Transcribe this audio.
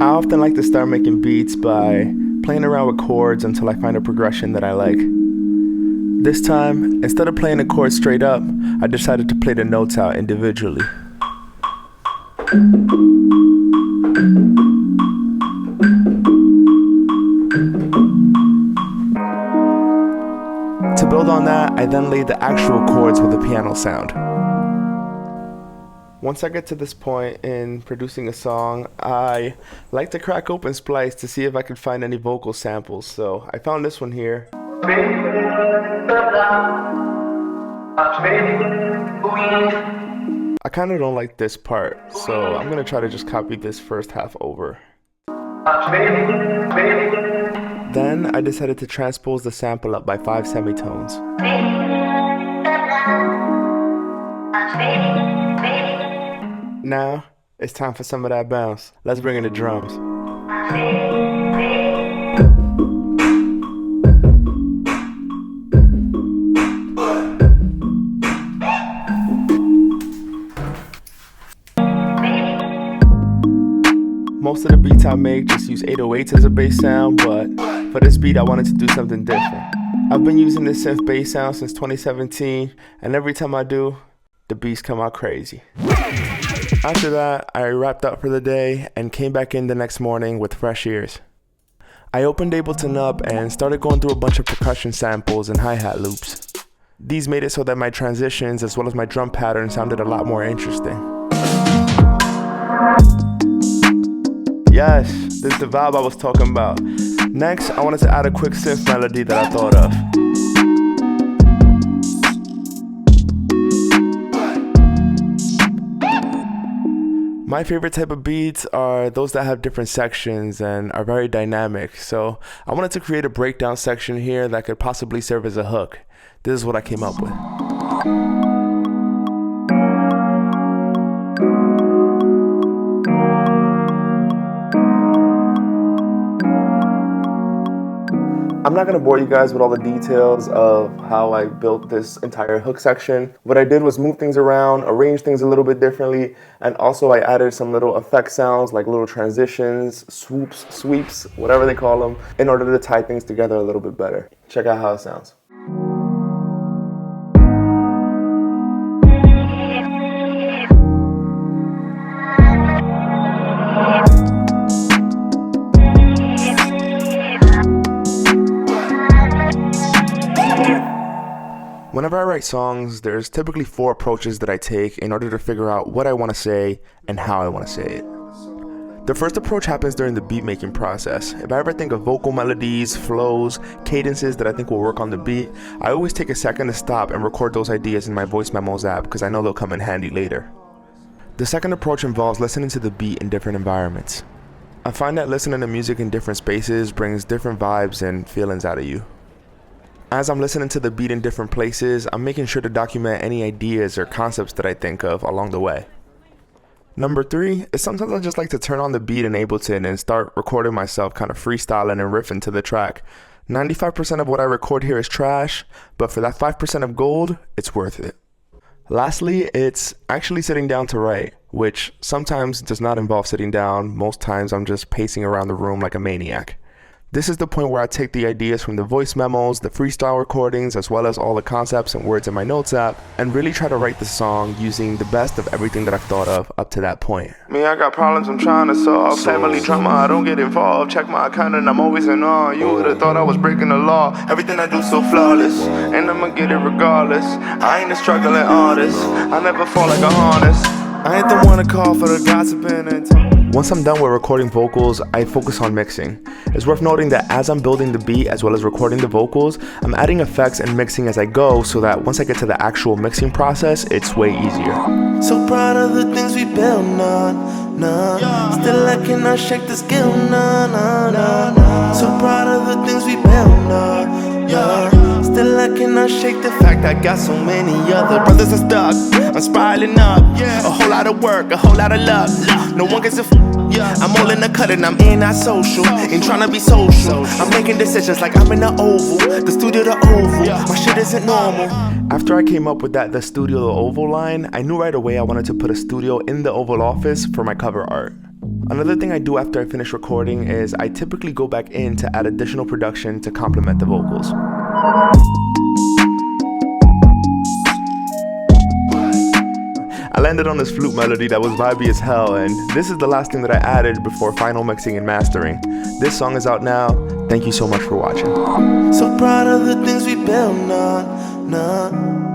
I often like to start making beats by playing around with chords until I find a progression that I like. This time, instead of playing a chord straight up, I decided to play the notes out individually. To build on that, I then laid the actual chords with a piano sound. Once I get to this point in producing a song, I like to crack open Splice to see if I could find any vocal samples. So I found this one here. I kind of don't like this part, so I'm gonna try to just copy this first half over. Then I decided to transpose the sample up by 5 semitones. Now, it's time for some of that bounce. Let's bring in the drums. Most of the beats I make just use 808s as a bass sound, but for this beat I wanted to do something different. I've been using this synth bass sound since 2017, and every time I do, the beats come out crazy. After that, I wrapped up for the day and came back in the next morning with fresh ears. I opened Ableton up and started going through a bunch of percussion samples and hi-hat loops. These made it so that my transitions as well as my drum pattern sounded a lot more interesting. Yes, this is the vibe I was talking about. Next, I wanted to add a quick synth melody that I thought of. My favorite type of beats are those that have different sections and are very dynamic. So I wanted to create a breakdown section here that could possibly serve as a hook. This is what I came up with. I'm not going to bore you guys with all the details of how I built this entire hook section. What I did was move things around, arrange things a little bit differently, and also I added some little effect sounds like little transitions, swoops, sweeps, whatever they call them, in order to tie things together a little bit better. Check out how it sounds. Whenever I write songs, there's typically 4 approaches that I take in order to figure out what I want to say and how I want to say it. The first approach happens during the beat making process. If I ever think of vocal melodies, flows, cadences that I think will work on the beat, I always take a second to stop and record those ideas in my voice memos app because I know they'll come in handy later. The second approach involves listening to the beat in different environments. I find that listening to music in different spaces brings different vibes and feelings out of you. As I'm listening to the beat in different places, I'm making sure to document any ideas or concepts that I think of along the way. Number 3 is sometimes I just like to turn on the beat in Ableton and start recording myself kind of freestyling and riffing to the track. 95% of what I record here is trash, but for that 5% of gold, it's worth it. Lastly, it's actually sitting down to write, which sometimes does not involve sitting down. Most times I'm just pacing around the room like a maniac. This is the point where I take the ideas from the voice memos, the freestyle recordings, as well as all the concepts and words in my notes app, and really try to write the song using the best of everything that I've thought of up to that point. Me, I got problems I'm trying to solve. Family drama, I don't get involved. Check my account and I'm always in awe. You would've thought I was breaking the law. Everything I do so flawless, and I'ma get it regardless. I ain't a struggling artist, I never fall like a harness. I ain't the one to call for the gossiping and talk. Once I'm done with recording vocals, I focus on mixing. It's worth noting that as I'm building the beat as well as recording the vocals, I'm adding effects and mixing as I go so that once I get to the actual mixing process, it's way easier. So proud of the things we built, nah. Still I cannot shake the skill, nah. So proud of the things we built, nah. Still I cannot shake the fact I got so many other brothers are stuck. I'm spiraling up, a whole lot of work, a whole lot of luck. No one gets a I'm all in the cut and I'm in that social. Ain't tryna be social. I'm making decisions like I'm in the Oval, the studio, the Oval. My shit isn't normal. After I came up with the studio, the Oval line, I knew right away I wanted to put a studio in the Oval office for my cover art. Another thing I do after I finish recording is I typically go back in to add additional production to complement the vocals. I landed on this flute melody that was vibey as hell, and this is the last thing that I added before final mixing and mastering. This song is out now. Thank you so much for watching. So proud of the things we built on.